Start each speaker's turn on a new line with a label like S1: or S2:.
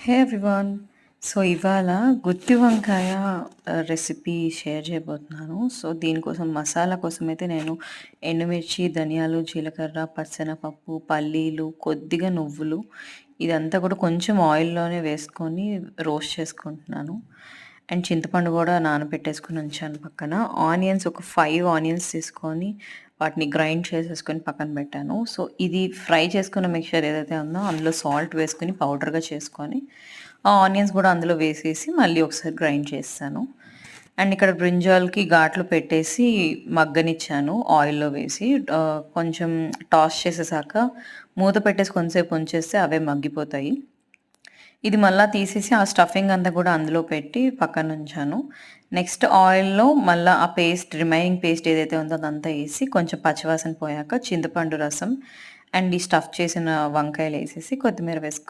S1: హే everyone. So, ఇవాళ గుత్తి వంకాయ recipe share చేయబోతున్నాను. సో, దీనికోసం మసాలా కోసమైతే నేను ఎండుమిర్చి, ధనియాలు, జీలకర్ర, పచ్చెనపప్పు, పల్లీలు, కొద్దిగా నువ్వులు ఇదంతా కూడా కొంచెం ఆయిల్‌లోనే వేసుకొని రోస్ట్ చేసుకుంటున్నాను. అండ్ చింతపండు కూడా నానబెట్టేసుకొని ఉంచాను పక్కన. ఆనియన్స్ ఒక 5 ఆనియన్స్ తీసుకొని వాటిని గ్రైండ్ చేసేసుకొని పక్కన పెట్టాను. సో, ఇది ఫ్రై చేసుకున్న మిక్చర్ ఏదైతే ఉందో అందులో సాల్ట్ వేసుకొని పౌడర్‌గా చేసుకొని, ఆ ఆనియన్స్ కూడా అందులో వేసేసి మళ్ళీ ఒకసారి గ్రైండ్ చేసేసాను. అండ్ ఇక్కడ బ్రింజాల్‌కి ఘాట్లు పెట్టేసి మగ్గనిచ్చాను ఆయిల్‌లో వేసి. కొంచెం టాస్ చేసేసాక మూత పెట్టేసి కొంతసేపు ఉంచేస్తే అవే మగ్గిపోతాయి. ఇది మళ్ళా తీసేసి ఆ స్టఫింగ్ అంతా కూడా అందులో పెట్టి పక్కనుంచాను. నెక్స్ట్ ఆయిల్‌లో మళ్ళా ఆ పేస్ట్ రిమైనింగ్ పేస్ట్ ఏదైతే ఉందో అదంతా ఏసి కొంచెం పచ్చివాసన పోయాక చింతపండు రసం అండ్ ఈ స్టఫ్ చేసిన వంకాయలేసేసి కొత్తిమీర వేసుకొని